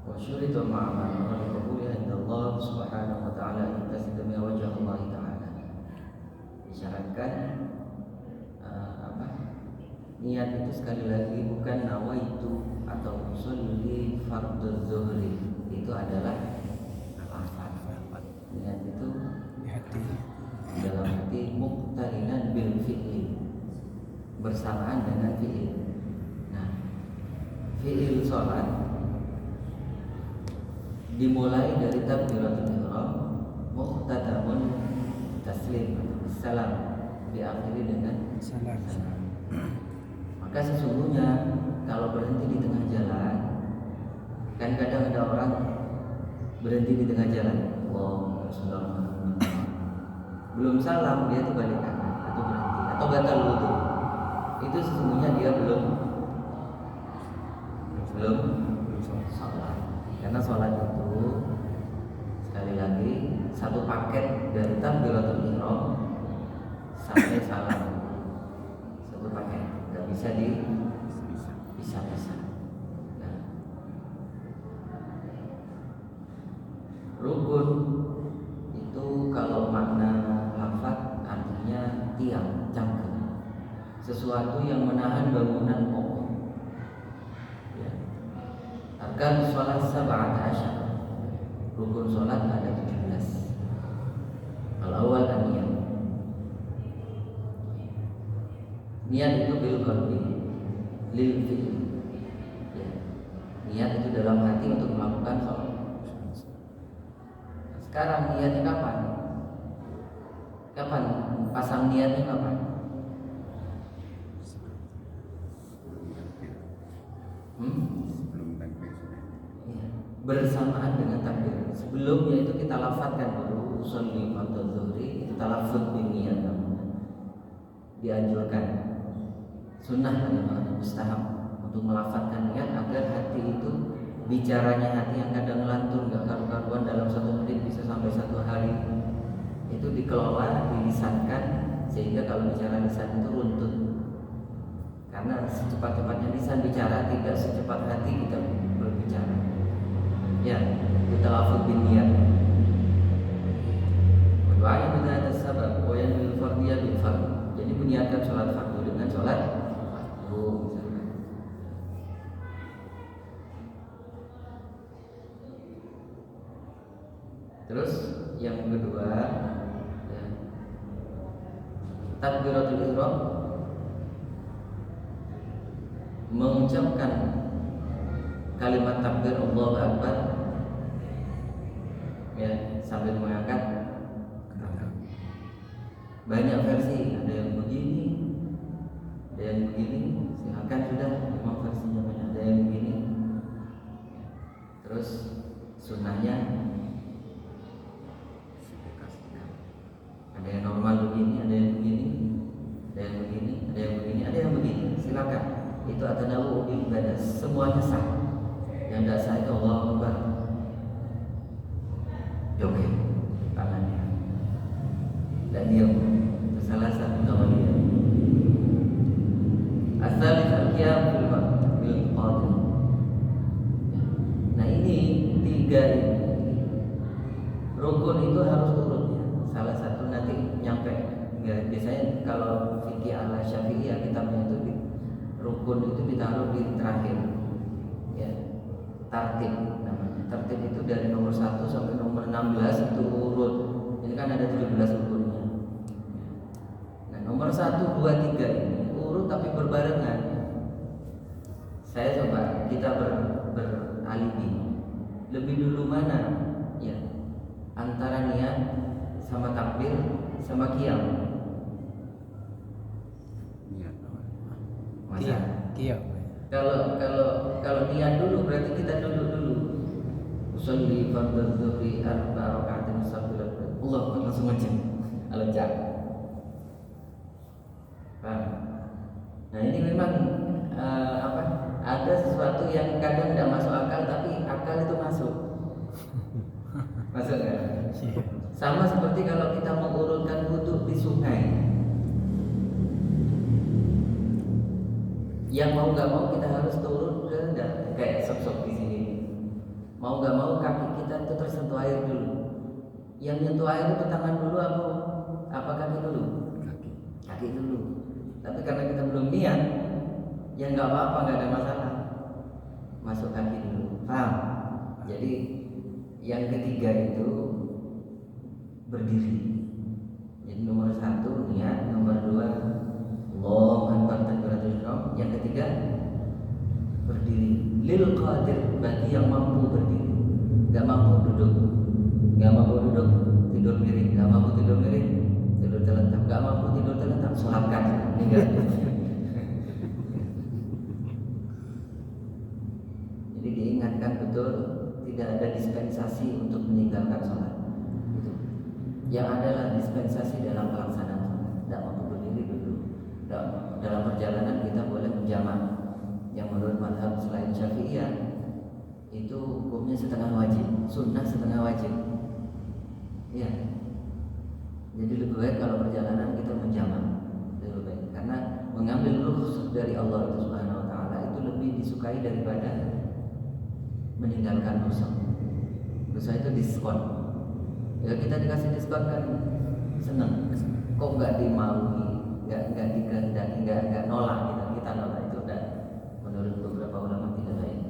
Wa syuritu ma'amal wa liqabuliha indallah subhanahu wa ta'ala intasidami wajah Allah ta'ala. Disyaratkan niat itu sekali lagi bukan nawaitu atau usolli fardhu zuhri, itu adalah lafaz. Niat itu di hati, dalam hati, muqtarinan bil fi'li, bersamaan dengan fi'il. Nah, fi'il sholat dimulai dari takbiratul ihram, muqtadamun taslim, salam, diakhiri dengan salam. Maka sesungguhnya kalau berhenti di tengah jalan, kan kadang ada orang berhenti di tengah jalan, wow, sudah belum salam dia tuh balik kanan atau berhenti atau batal wudu, itu sesungguhnya dia belum sholat. Karena sholat itu sekali lagi satu paket dari takbiratul ihram sampai salam, satu paket, nggak bisa dipisah-pisah. Nah, rukun itu kalau makna lafaz artinya tiang, cangkang, sesuatu yang menahan bangunan pokok. Ya. Arkan sholat sab'at asyar, rukun sholat ada 17. Kalau awal niat. Niat itu bil qalbi, lil fi'li. Ya. Niat itu dalam hati untuk melakukan sholat. Sekarang niatnya kapan? Kapan pasang niatnya kapan? Sebelum takbir. Ya. Bersamaan dengan takbir. Sebelumnya itu kita lafadzkan dulu usolli fardhu zuhri, itu talaffuz bin niat namanya. Dianjurkan. Sunnah adalah mustahab untuk melafadzkan niat agar hati itu, bicaranya hati yang kadang ngelantur nggak karu-karuan dalam 1 menit bisa sampai 1 hari, itu dikelola, dilisankan, sehingga kalau bicara lisan itu runtut. Karena secepat-cepatnya lisan bicara tidak secepat hati kita berbicara. Ya, kita lafaz bin niat. Doanya bila ada sabab, wayan bil fardiyah bil fard. Jadi meniatkan sholat fardu dengan sholat fardu, misalkan. Terus yang kedua, ya, takbiratul ihram, mengucapkan kalimat takbir Allahu Akbar, ya, sambil mengangkat. Banyak versi, ada yang begini, ada yang begini. Silakan, sudah memang versinya banyak. Ada yang begini. Terus sunnahnya ada yang normal begini, ada yang begini, ada yang begini, ada yang begini, ada yang begini. Silakan. Itu atanawu bil ibadah, semuanya sah. Yang tidak sah itu Allahu Akbar. Oke, tangannya. Dan diam. Itu salah satu kawaliya. Asal al-qiyam bil qadir. Nah, ini 3 ini. Rukun itu harus urut ya. Salah satu nanti nyampe. Ya, biasanya kalau fikih ala Syafi'iyah kitabnya itu rukun itu ditaruh di terakhir. Ya. Tartib namanya. Tartib itu dari nomor 1 sampai nomor 16 itu urut. Ini kan ada 17 rukunnya. Nah, nomor 1, 2, 3 ini urut tapi berbarengan. Saya coba kita beralibi. Lebih dulu mana? Ya. Antara niat sama takbir sama qiyam. Niat. Masa? Qiyam. Kalau niat dulu berarti kita dulu. Usolli fardhu dhuhri 4 raka'atin musafirat. Allah langsung aja. Alojak. Nah, ini memang ada sesuatu yang kadang tidak masuk akal, tapi akal itu masuk. Masuk kan? Sama seperti kalau kita mengurutkan wudu di sungai. Yang mau nggak mau kita harus turun ke kayak sok-sok di sini. mau nggak mau kaki kita itu tersentuh air dulu. Yang nyentuh air itu tangan dulu apa kaki dulu? Kaki dulu. Tapi karena kita belum niat, ya nggak apa-apa, nggak ada masalah. Masuk kaki dulu, paham? Jadi yang ketiga itu berdiri. Jadi nomor 1 niat, nomor 2 Allahu Akbar takbiratul ihram, yang ketiga berdiri. Lil qadir, bagi yang mampu berdiri. Gak mampu duduk, tidur miring. Gak mampu tidur miring, tidur terlentang. Gak mampu tidur terlentang, sholatkan. Jadi diingatkan betul, tidak ada dispensasi untuk meninggalkan sholat. Yang adalah dispensasi dalam pelaksanaan sholat. Tidak mampu berdiri duduk. Dalam perjalanan kita boleh menjamak. Yang menurut mazhab selain Syafi'iyah itu hukumnya setengah wajib, sunnah setengah wajib. Ya. Jadi lebih baik kalau perjalanan kita menjamak, lebih baik karena mengambil rukhsah dari Allah itu Subhanahu wa taala itu lebih disukai daripada meninggalkan dosa. Dosa itu diskon. Ya kita dikasih diskon kan senang. Kok nggak dimaui, nggak dikehendaki, nggak nolak kita nolak itu udah menurut beberapa ulama tidak baik.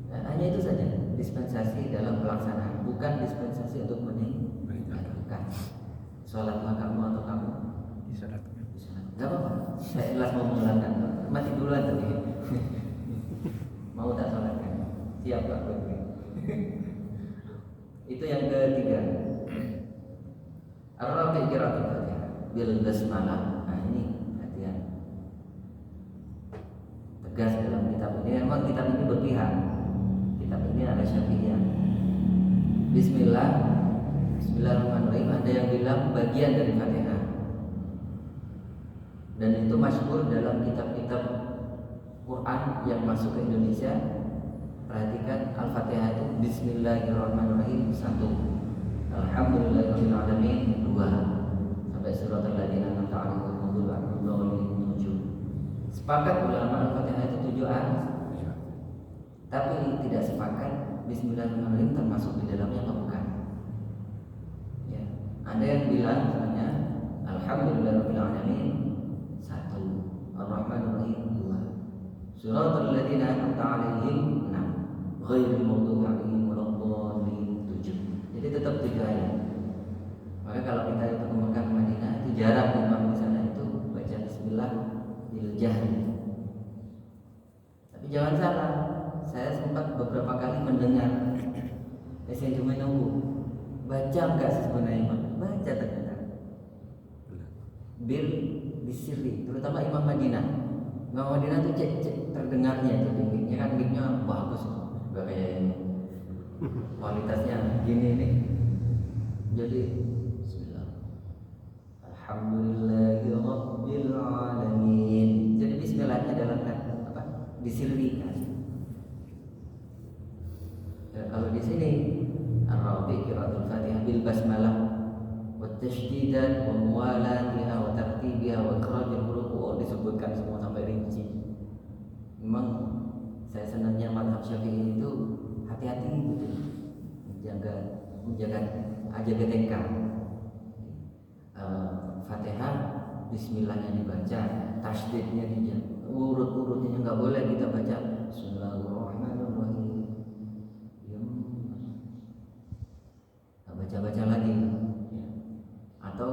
Nah, hanya itu saja dispensasi dalam pelaksanaan, bukan dispensasi untuk meninggalkan. Sholat kamu atau kamu Disalatkan. Gak apa-apa. Saya ikhlas mau mengulangan. Mati duluan tadi. Mau tak sholatkan? Siap Pak Badri. Itu yang ketiga. Ar-Rabi' qiraatul Fatihah bil basmalah. Nah ini hati-hati. Tegas dalam kitab ini. Memang kitab ini berpihak. Kitab ini ada Syafi'iyah. Bismillahirrahmanirrahim. Ada yang bilang bagian dari Fatihah. Dan itu masyhur dalam kitab-kitab Quran yang masuk ke Indonesia. Perhatikan Al-Fatihah itu Bismillahirrahmanirrahim 1, Alhamdulillahirabbil alamin 2, sampai suratul ladzina an'amta 'alaihim ghairil maghdubi 7. Sepakat ulama Al-Fatihah itu 7 ayat. Tapi tidak sepakat Bismillahirrahmanirrahim termasuk di dalamnya atau bukan. Ya. Ada yang bilang misalnya Alhamdulillahirabbil alamin 1, Ar-Rahmanirrahim 2, suratul ladzina an'amta 'alaihim 6, ghairil maghdubi 'alaihim waladdallin 7. Jadi tetap 7 ayat. Maka kalau kita itu ke Mekah Madinah itu jarang imam di sana itu baca bismillah bil jahri. Tapi jangan salah, saya sempat beberapa kali mendengar saya cuma nunggu baca enggak sih sebenarnya imam? Baca ternyata bil bisiri, terutama imam Madinah. Imam Madinah tuh cek terdengarnya itu mic-nya kan mic-nya bagus, enggak kayak ini. Kualitasnya gini nih. Jadi bismillah. Alhamdulillahirabbil alamin. Jadi bismillahnya dalam apa? Disirrikan. Ya, kalau di sini Ar-Rabi' qiraatul Fatihah bil basmalah wa tashdidan wa muwalatiha wa tartibiha wa ikhrajul huruf disebutkan semua sampai rinci. Memang saya senangnya mazhab Syafi'i itu hati-hati gitu. Menjaga TK. Fatihah bismillahnya dibaca, tasydidnya dijaga, urut-urutnya nggak boleh kita baca Bismillahirrahmanirrahim. Baca-baca lagi ya. Atau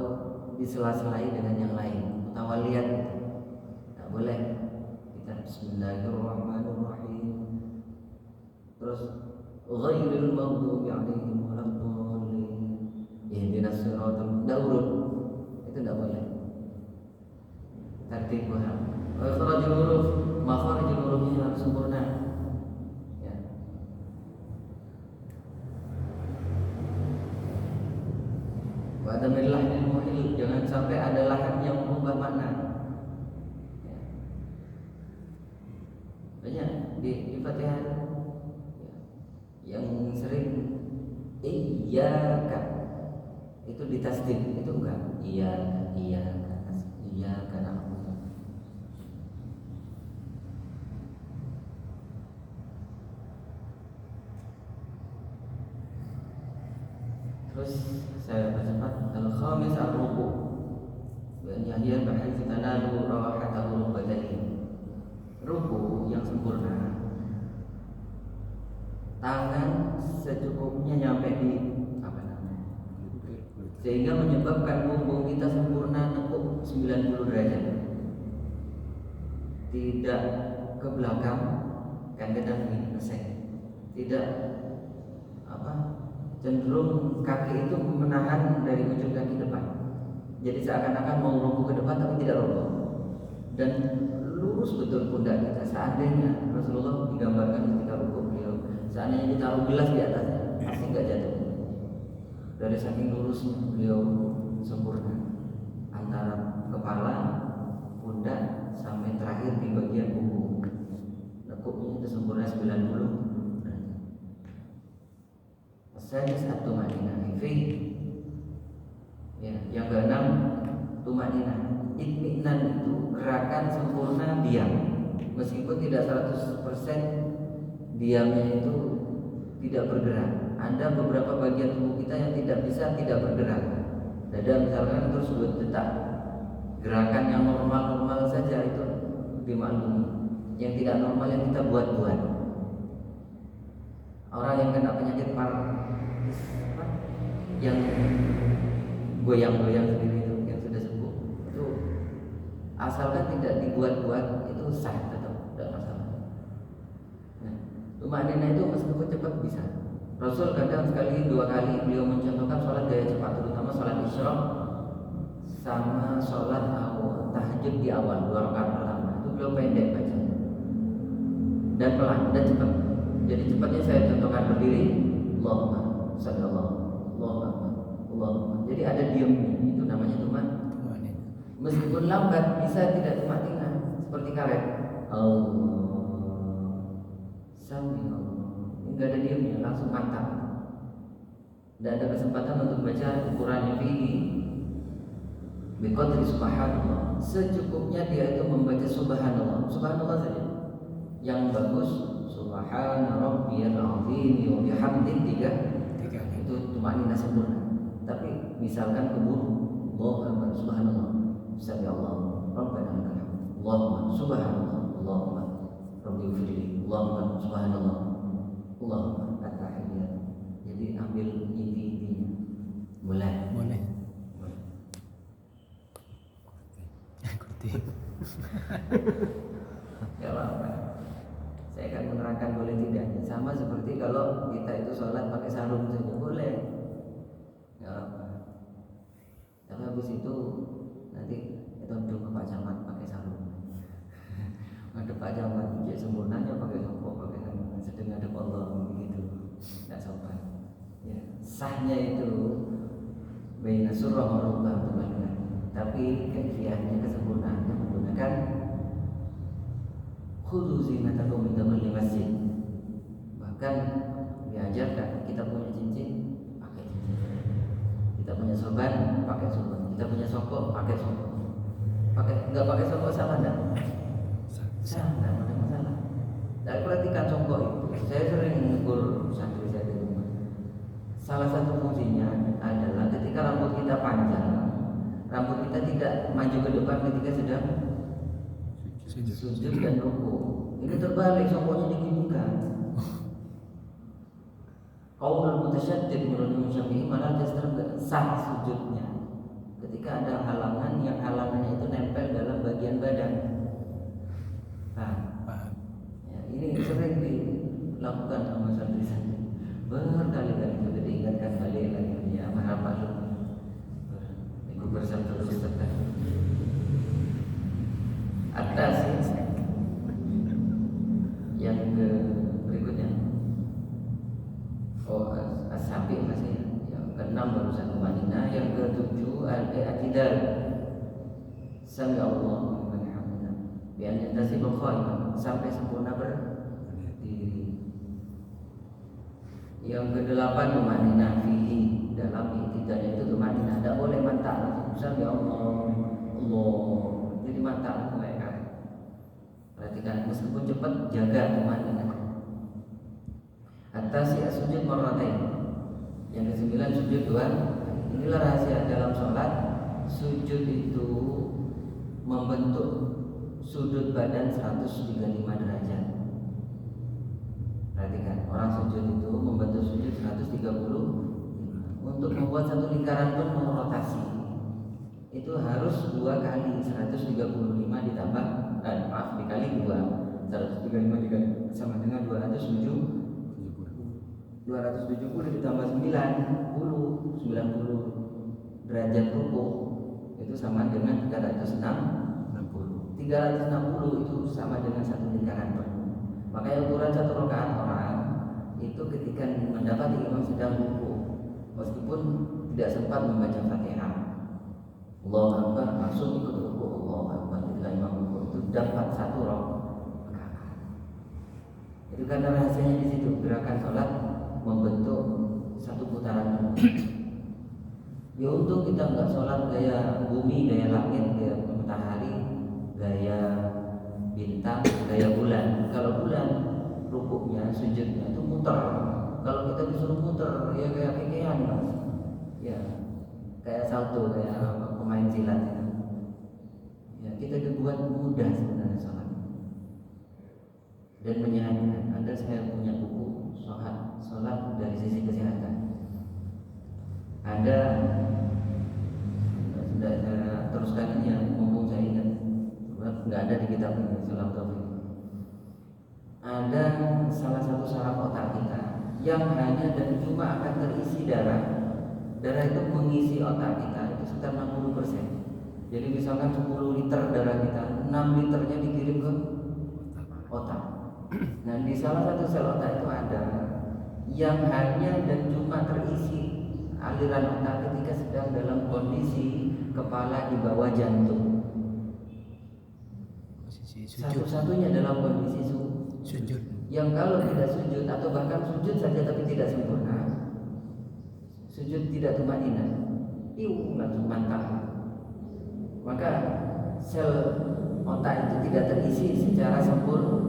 disela-selai dengan yang lain, mutawaliyat nggak boleh kita Bismillahirrahmanirrahim terus ghairil maghdubi 'alaihim waladdallin ihdinas siratal daurun, itu nggak boleh. Tertib paham. Wa ikhrajul huruf, makharijul hurufnya harus sempurna. Adamil lahnil muhil, jangan sampai ada lahan yang mengubah makna. Banyak di Fatihah yang sering iyyaka itu ditasdid, itu enggak iyyaka na'budu. Terus saya percepat. Al-khamis ar-ruku. Yahya bahasa tanalu rawahatahu rukbataini. Ruku yang sempurna, tangan secukupnya nyampe di sehingga menyebabkan punggung kita sempurna nekuk 90 derajat, tidak ke belakang kan kadang ngesek, tidak cenderung kaki itu menahan dari ujung kaki depan, jadi seakan-akan mau ruku ke depan tapi tidak ruku, dan lurus betul pundak kita. Seandainya Rasulullah digambarkan ketika ruku beliau, seandainya ditaruh gelas di atasnya pasti nggak jatuh. Dari saking lurusnya beliau sempurna antara kepala, pundak sampai terakhir di bagian punggung. Nekuknya itu sempurna 90. Saya satu madinah fi. Ya, yang keenam tumanina. Itminan itu gerakan sempurna diam. Meskipun tidak 100% diamnya itu tidak bergerak. Ada beberapa bagian tubuh kita yang tidak bisa tidak bergerak. Dada misalkan terus berdetak. Gerakan yang normal-normal saja itu dimaklumi. Yang tidak normal yang kita buat-buat. Orang yang kena penyakit yang goyang-goyang sendiri itu yang sudah sembuh itu asalkan tidak dibuat-buat itu sah, tetap tidak masalah. Nah, tumanina itu meskipun cepat bisa. Rasul kadang sekali 2 kali beliau mencontohkan sholat gaya cepat, terutama sholat isyraq sama sholat awal tahajud di awal 2 rakaat pertama itu beliau pendek baca dan pelan dan cepat. Jadi cepatnya saya contohkan berdiri, Allahumma shalli Allahumma. Jadi ada diamnya, itu namanya tuman. Meskipun lambat bisa tidak tumanina seperti karet. Allah sami Allah. Enggak ada diamnya, langsung mantap. Tidak ada kesempatan untuk baca ukurannya fihi biqadri subhanallah. Secukupnya dia itu membaca subhanallah, subhanallah saja. Yang bagus subhana rabbiyal azim wa bihamdihi 3 itu tumanina sempurna. Tapi misalkan keburu Allahu akbar subhanallah, sami Allah, rabbana lakal hamd, Allahumma subhanallah, Allahumma rabbi firli, Allahumma subhanallah, Allahumma at-tahiyyat. Jadi ambil inti-intinya. Boleh. Ya apa? Saya akan menerangkan boleh tidaknya. Sama seperti kalau kita itu sholat pakai sarung saja boleh. Ya apa? Tapi habis itu nanti kita duduk ke Pak Camat pakai sarung. Ada Pak Camat dia sempurnanya pakai sopok, pakai sarung. Sedang ada Allah begitu. Tidak sopan. Ya, sahnya itu baina surah wa rukbah teman-teman. Tapi kaifiahnya kesempurnaannya menggunakan khudhu zinatakum min kulli masjid. Bahkan diajarkan kita punya cincin pakai cincin, kita punya sorban pakai sorban, kita punya sokok pakai sokok. Enggak pakai sokok sama enggak? Sama, enggak ada masalah. Tapi perhatikan sokok itu. Saya sering menegur santri saya di rumah. Salah satu fungsinya adalah ketika rambut kita panjang, rambut kita tidak maju ke depan ketika sedang sujud dan ruku. Ini terbalik, sokoknya diginikan. Qaulul mutasyaddid menurut Imam Syafi'i malah justru sah sujudnya ketika ada halangan yang halangannya itu nempel dalam bagian badan. Nah, ya, ini sering dilakukan sama santri-santri. Berkali-kali sudah diingatkan balik lagi ya apa ikut bersama terus tetap. Atas yang berikutnya as-sabi masih yang ke-6 barusan tumanina, yang ke-7 al-i'tidal sami Allah liman hamidah bi an yantasibul qa'iman sampai sempurna berdiri. Yang ke-8 tumanina fihi, dalam i'tidal itu tumanina tidak boleh mantap sami Allah jadi mantap mereka. Perhatikan, meskipun cepat jaga tumanina. Atas ya sujud marratain. Yang ke-9 sujud 2 kali. Inilah rahasia dalam sholat. Sujud itu membentuk sudut badan 135 derajat. Perhatikan, orang sujud itu membentuk sujud 130. Untuk membuat satu lingkaran pun merotasi itu harus 2 kali 135 ditambah dikali 2. 135 dikali sama dengan 270 ditambah 90 derajat ruku itu sama dengan 360 itu sama dengan satu lingkaran penuh. Makanya ukuran satu rakaat orang itu ketika mendapati imam sedang ruku meskipun tidak sempat membaca Fatihah, Allahu Akbar langsung ikut ruku, Allahu Akbar ketika imam ruku itu dapat satu rakaat. Itu karena rahasianya di situ, gerakan sholat membentuk satu putaran. Ya untuk kita nggak sholat gaya bumi, gaya langit, gaya matahari, gaya bintang, gaya bulan. Kalau bulan rukuknya, sujudnya itu muter. Kalau kita disuruh muter ya kayak kekean mas. Ya kayak salto, kayak pemain silat ya. Ya kita dibuat mudah sebenarnya sholat dan menyenangkan. Ada saya punya buku sholat dari sisi kesehatan. Ada sudah saya teruskan ini yang mumpung saya ingat, nggak ada di kitab ini Salam Taufik. Ada salah satu saraf otak kita yang hanya dan cuma akan terisi darah. Darah itu mengisi otak kita itu sekitar 60%. Jadi misalkan 10 liter darah kita, 6 liternya dikirim ke otak. Nah di salah satu sel otak itu ada yang hanya dan cuma terisi aliran otak ketika sedang dalam kondisi kepala di bawah jantung. Satu-satunya dalam kondisi sujud. Yang kalau tidak sujud atau bahkan sujud saja tapi tidak sempurna, sujud tidak tumanina, langsung mantap. Maka sel otak itu tidak terisi secara sempurna.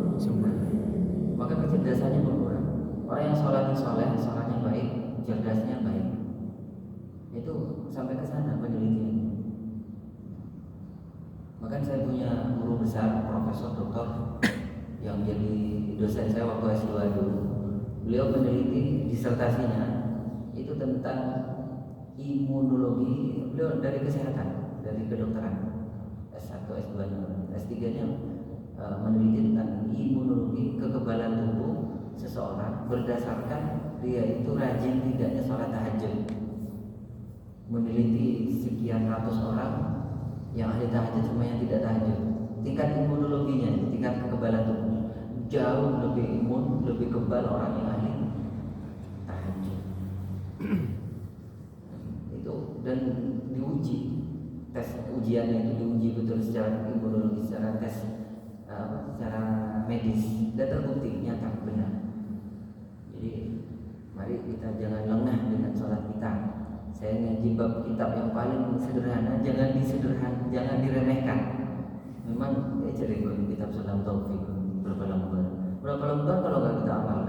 Maka kecerdasannya berkurang. Orang yang sholatnya soleh, sholatnya baik, cerdasnya baik. Itu sampai ke sana penelitian. Maka saya punya guru besar, profesor, doktor yang jadi dosen saya waktu S2 dulu. Beliau meneliti disertasinya itu tentang imunologi. Beliau dari kesehatan, dari kedokteran. S1, S2, S3-nya meneliti tentang imunologi kekebalan tubuh seseorang berdasarkan dia itu rajin tidaknya sholat tahajud. Meneliti sekian ratus orang yang ahli tahajud sama yang tidak tahajud, tingkat imunologinya, tingkat kekebalan tubuhnya jauh lebih imun, lebih kebal orang yang ahli tahajud. Itu dan diuji, tes ujiannya itu diuji betul secara imunologi, secara tes secara medis dan terbukti nyata benar. Jadi mari kita jangan lengah dengan sholat kita. Saya ngaji bab kitab yang paling sederhana, jangan diremehkan. Memang cari kitab Salam Taufik berapa lembar kalau nggak kita amal